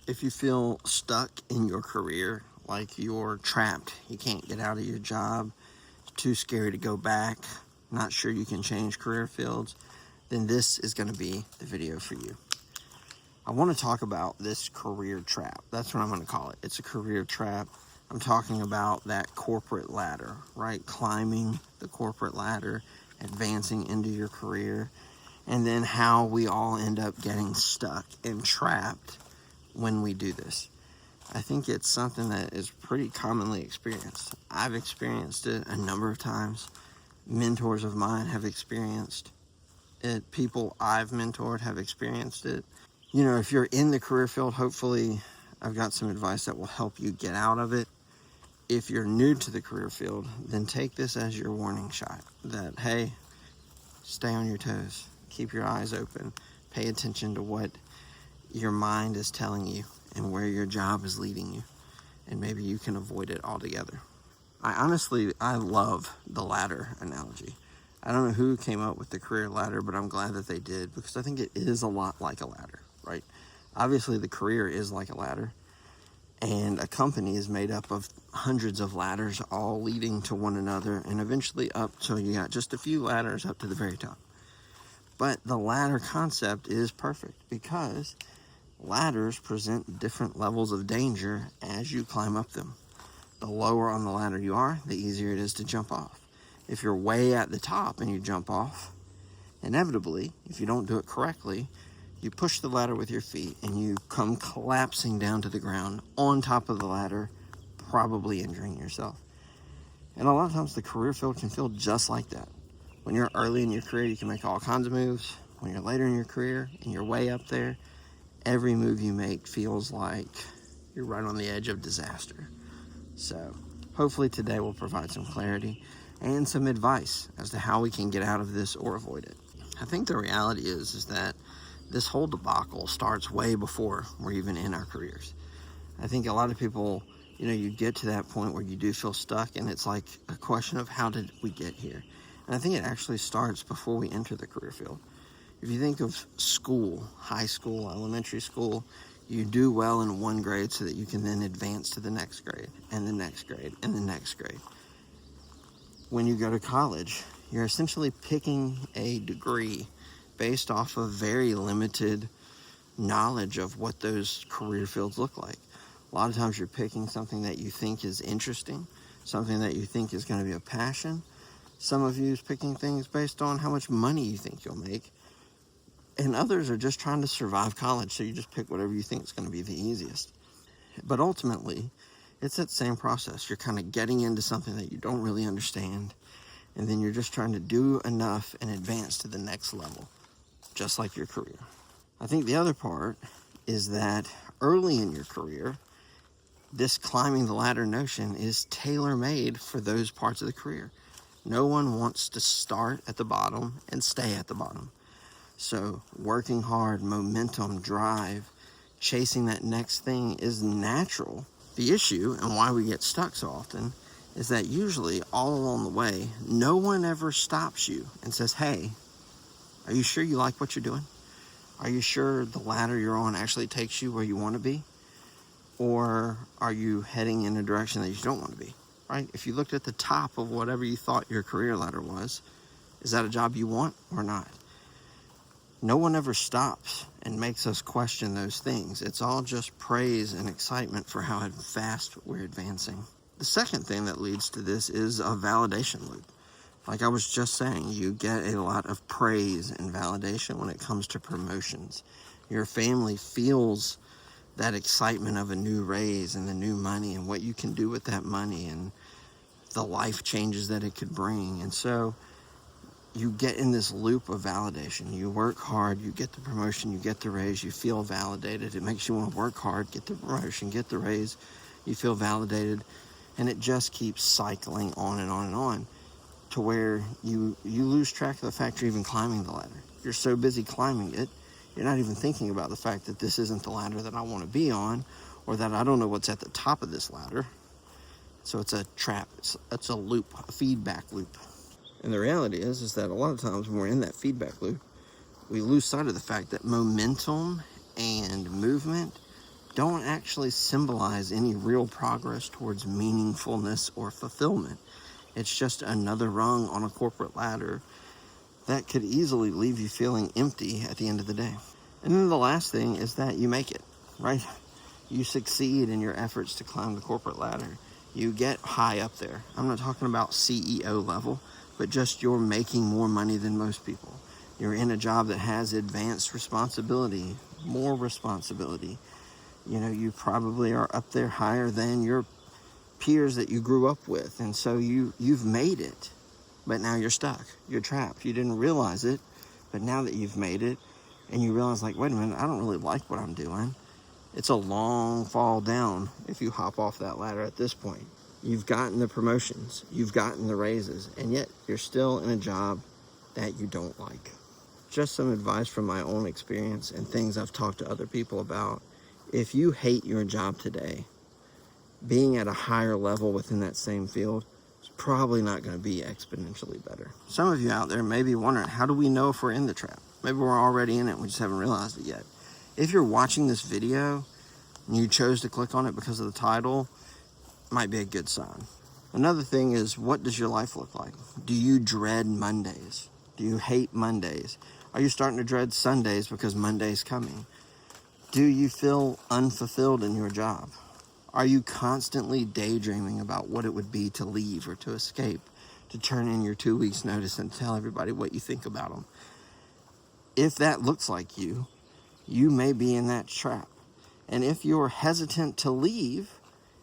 If you feel stuck in your career, like you're trapped, you can't get out of your job, it's too scary to go back, not sure you can change career fields, then this is going to be the video for you. I want to talk about this career trap. That's what I'm going to call it. It's a career trap. I'm talking about that corporate ladder, right? Climbing the corporate ladder, advancing into your career, and then how we all end up getting stuck and trapped when we do this. I think it's something that is pretty commonly experienced. I've experienced it a number of times. Mentors of mine have experienced it. People I've mentored have experienced it. You know, if you're in the career field, hopefully I've got some advice that will help you get out of it. If you're new to the career field, then take this as your warning shot that, hey, stay on your toes, keep your eyes open, pay attention to what your mind is telling you and where your job is leading you, and maybe you can avoid it altogether. I love the ladder analogy. I don't know who came up with the career ladder, but I'm glad that they did, because I think it is a lot like a ladder, right? Obviously, the career is like a ladder, and a company is made up of hundreds of ladders all leading to one another, and eventually up till you got just a few ladders up to the very top. But the ladder concept is perfect because ladders present different levels of danger as you climb up them. The lower on the ladder you are, the easier it is to jump off. If you're way at the top and you jump off, inevitably, if you don't do it correctly, you push the ladder with your feet and you come collapsing down to the ground on top of the ladder, probably injuring yourself. And a lot of times the career field can feel just like that. When you're early in your career, you can make all kinds of moves. When you're later in your career and you're way up there, every move you make feels like you're right on the edge of disaster. So hopefully today will provide some clarity and some advice as to how we can get out of this or avoid it. I think the reality is that this whole debacle starts way before we're even in our careers. I think a lot of people, you get to that point where you do feel stuck, and it's like a question of how did we get here? And I think it actually starts before we enter the career field. If you think of school, high school, elementary school, you do well in one grade so that you can then advance to the next grade, and the next grade, and the next grade. When you go to college, you're essentially picking a degree based off of very limited knowledge of what those career fields look like. A lot of times you're picking something that you think is interesting, something that you think is going to be a passion. Some of you is picking things based on how much money you think you'll make. And others are just trying to survive college, so you just pick whatever you think is going to be the easiest. But ultimately, it's that same process. You're kind of getting into something that you don't really understand, and then you're just trying to do enough and advance to the next level, just like your career. I think the other part is that early in your career, this climbing the ladder notion is tailor-made for those parts of the career. No one wants to start at the bottom and stay at the bottom. So working hard, momentum, drive, chasing that next thing is natural. The issue, and why we get stuck so often, is that usually all along the way, no one ever stops you and says, hey, are you sure you like what you're doing? Are you sure the ladder you're on actually takes you where you want to be? Or are you heading in a direction that you don't want to be, right? If you looked at the top of whatever you thought your career ladder was, is that a job you want or not? No one ever stops and makes us question those things. It's all just praise and excitement for how fast we're advancing. The second thing that leads to this is a validation loop. Like I was just saying, you get a lot of praise and validation when it comes to promotions. Your family feels that excitement of a new raise and the new money and what you can do with that money and the life changes that it could bring. And so you get in this loop of validation. You work hard, you get the promotion, you get the raise, you feel validated. It makes you want to work hard, get the promotion, get the raise, you feel validated, and it just keeps cycling on and on and on to where you lose track of the fact you're even climbing the ladder. You're so busy climbing it, you're not even thinking about the fact that this isn't the ladder that I want to be on, or that I don't know what's at the top of this ladder. So it's a trap, it's a loop, a feedback loop. And the reality is that a lot of times when we're in that feedback loop, we lose sight of the fact that momentum and movement don't actually symbolize any real progress towards meaningfulness or fulfillment. It's just another rung on a corporate ladder that could easily leave you feeling empty at the end of the day. And then the last thing is that you make it, right? You succeed in your efforts to climb the corporate ladder. You get high up there. I'm not talking about CEO level, but just you're making more money than most people. You're in a job that has advanced responsibility, more responsibility. You know, you probably are up there higher than your peers that you grew up with. And so you've made it, but now you're stuck. You're trapped. You didn't realize it, but now that you've made it and you realize, like, wait a minute, I don't really like what I'm doing. It's a long fall down if you hop off that ladder at this point. You've gotten the promotions, you've gotten the raises, and yet you're still in a job that you don't like. Just some advice from my own experience and things I've talked to other people about. If you hate your job today, being at a higher level within that same field is probably not going to be exponentially better. Some of you out there may be wondering, how do we know if we're in the trap? Maybe we're already in it, we just haven't realized it yet. If you're watching this video and you chose to click on it because of the title, might be a good sign. Another thing is, what does your life look like? Do you dread Mondays? Do you hate Mondays? Are you starting to dread Sundays because Monday's coming? Do you feel unfulfilled in your job? Are you constantly daydreaming about what it would be to leave or to escape, to turn in your 2 weeks notice and tell everybody what you think about them? If that looks like you may be in that trap. And if you're hesitant to leave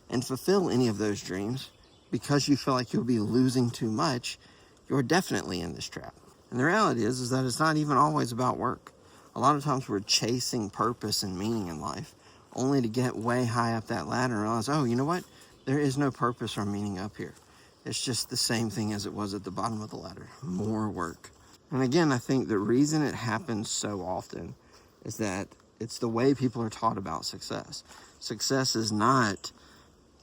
and fulfill any of those dreams because you feel like you'll be losing too much, you're definitely in this trap. And the reality is that it's not even always about work. A lot of times we're chasing purpose and meaning in life only to get way high up that ladder and realize, oh, you know what? There is no purpose or meaning up here. It's just the same thing as it was at the bottom of the ladder, more work. And again, I think the reason it happens so often is that it's the way people are taught about success. Success is not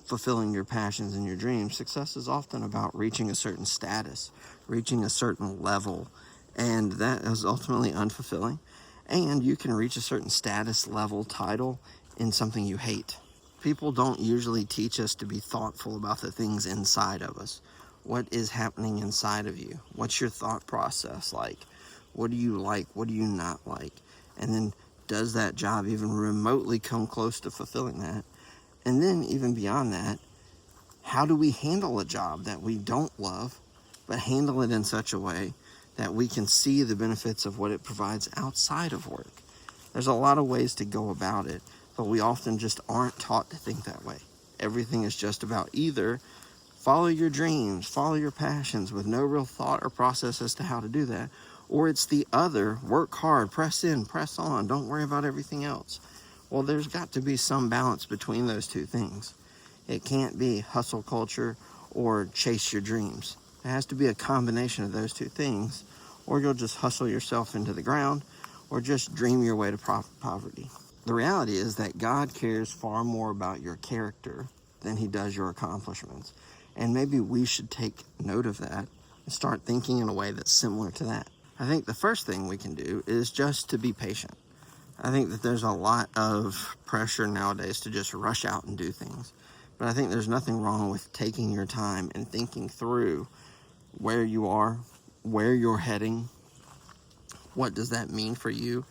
fulfilling your passions and your dreams. Success is often about reaching a certain status, reaching a certain level, and that is ultimately unfulfilling. And you can reach a certain status, level, title in something you hate. People don't usually teach us to be thoughtful about the things inside of us. What is happening inside of you? What's your thought process like? What do you like? What do you not like? And then, does that job even remotely come close to fulfilling that? And then, even beyond that, how do we handle a job that we don't love, but handle it in such a way that we can see the benefits of what it provides outside of work? There's a lot of ways to go about it, but we often just aren't taught to think that way. Everything is just about either follow your dreams, follow your passions with no real thought or process as to how to do that, or it's the other, work hard, press in, press on, don't worry about everything else. Well, there's got to be some balance between those two things. It can't be hustle culture or chase your dreams. It has to be a combination of those two things, or you'll just hustle yourself into the ground or just dream your way to poverty. The reality is that God cares far more about your character than he does your accomplishments. And maybe we should take note of that and start thinking in a way that's similar to that. I think the first thing we can do is just to be patient. I think that there's a lot of pressure nowadays to just rush out and do things. But I think there's nothing wrong with taking your time and thinking through where you are, where you're heading. What does that mean for you?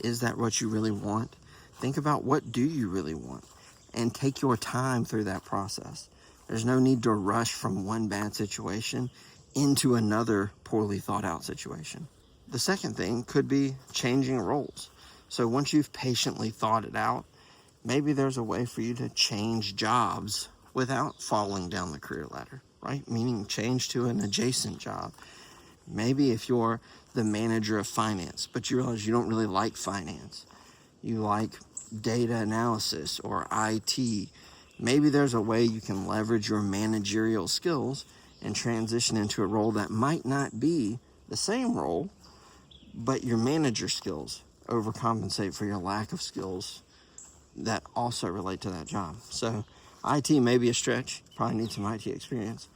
Is that what you really want? Think about, what do you really want? And take your time through that process. There's no need to rush from one bad situation into another poorly thought out situation. The second thing could be changing roles. So once you've patiently thought it out, maybe there's a way for you to change jobs without falling down the career ladder, right? Meaning change to an adjacent job. Maybe if you're the manager of finance, but you realize you don't really like finance, you like data analysis or IT, maybe there's a way you can leverage your managerial skills and transition into a role that might not be the same role, but your manager skills overcompensate for your lack of skills that also relate to that job. So IT may be a stretch, probably need some IT experience,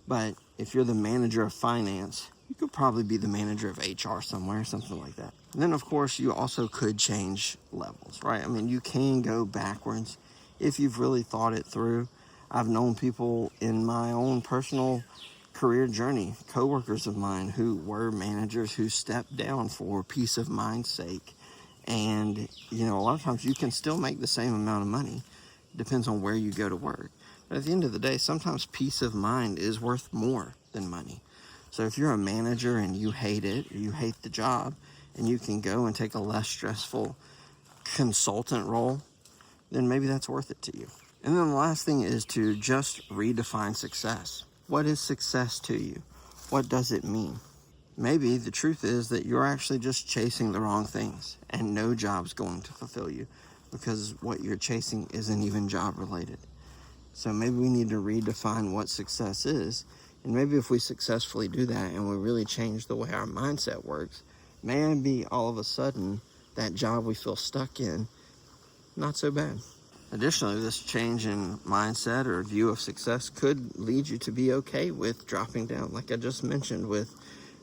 but if you're the manager of finance, you could probably be the manager of HR somewhere, something like that. And then, of course, you also could change levels, right? I mean, you can go backwards if you've really thought it through. I've known people in my own personal career journey, coworkers of mine who were managers who stepped down for peace of mind's sake. And, a lot of times you can still make the same amount of money. It depends on where you go to work. But at the end of the day, sometimes peace of mind is worth more than money. So if you're a manager and you hate it, or you hate the job, and you can go and take a less stressful consultant role, then maybe that's worth it to you. And then the last thing is to just redefine success. What is success to you? What does it mean? Maybe the truth is that you're actually just chasing the wrong things and no job's going to fulfill you because what you're chasing isn't even job related. So maybe we need to redefine what success is. And maybe if we successfully do that and we really change the way our mindset works, maybe all of a sudden that job we feel stuck in, not so bad. Additionally, this change in mindset or view of success could lead you to be okay with dropping down, like I just mentioned with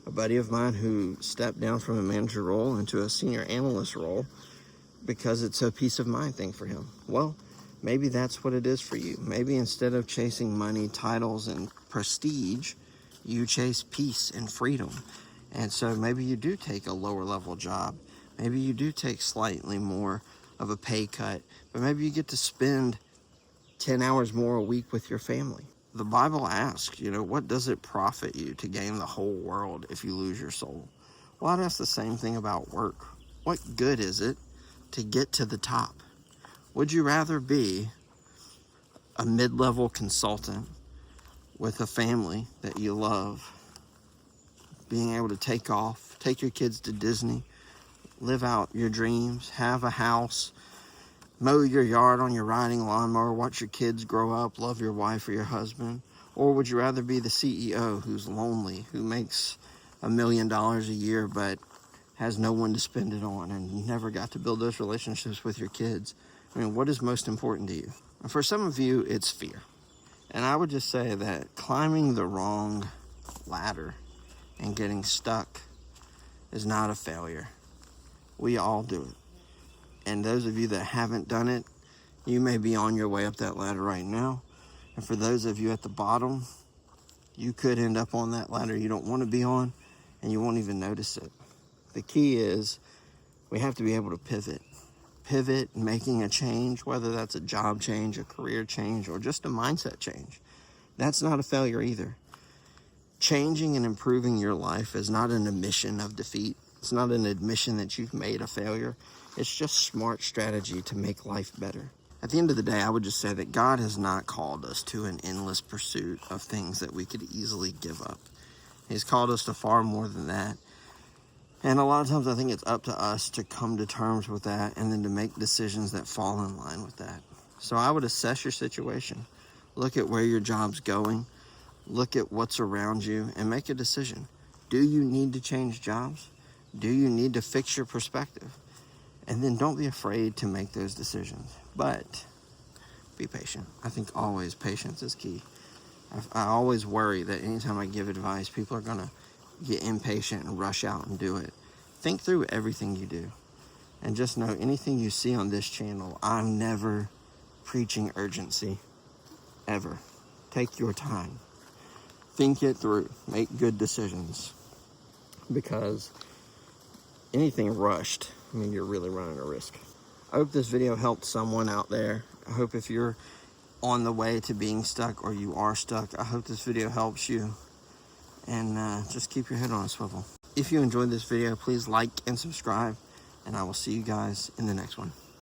a buddy of mine who stepped down from a manager role into a senior analyst role because it's a peace of mind thing for him. Well, maybe that's what it is for you. Maybe instead of chasing money, titles, and prestige, you chase peace and freedom. And so maybe you do take a lower level job. Maybe you do take slightly more of a pay cut, but maybe you get to spend 10 hours more a week with your family. The Bible asks, what does it profit you to gain the whole world if you lose your soul? Well, I'd ask the same thing about work. What good is it to get to the top? Would you rather be a mid-level consultant with a family that you love, being able to take off, take your kids to Disney, live out your dreams, have a house, mow your yard on your riding lawnmower, watch your kids grow up, love your wife or your husband? Or would you rather be the CEO who's lonely, who makes $1 million a year but has no one to spend it on and you never got to build those relationships with your kids? I mean, what is most important to you? And for some of you, it's fear. And I would just say that climbing the wrong ladder and getting stuck is not a failure. We all do it. And those of you that haven't done it, you may be on your way up that ladder right now. And for those of you at the bottom, you could end up on that ladder you don't want to be on, and you won't even notice it. The key is we have to be able to pivot. Pivot, making a change, whether that's a job change, a career change, or just a mindset change. That's not a failure either. Changing and improving your life is not an admission of defeat. It's not an admission that you've made a failure. It's just smart strategy to make life better. At the end of the day, I would just say that God has not called us to an endless pursuit of things that we could easily give up. He's called us to far more than that. And a lot of times I think it's up to us to come to terms with that and then to make decisions that fall in line with that. So I would assess your situation. Look at where your job's going. Look at what's around you and make a decision. Do you need to change jobs? Do you need to fix your perspective? And then don't be afraid to make those decisions. But be patient. I think always patience is key. I always worry that anytime I give advice, people are going to get impatient and rush out and do it. Think through everything you do. And just know anything you see on this channel, I'm never preaching urgency. Ever. Take your time. Think it through. Make good decisions. Because anything rushed, you're really running a risk. I hope this video helped someone out there. I hope if you're on the way to being stuck or you are stuck, I hope this video helps you. And just keep your head on a swivel. If you enjoyed this video, please like and subscribe. And I will see you guys in the next one.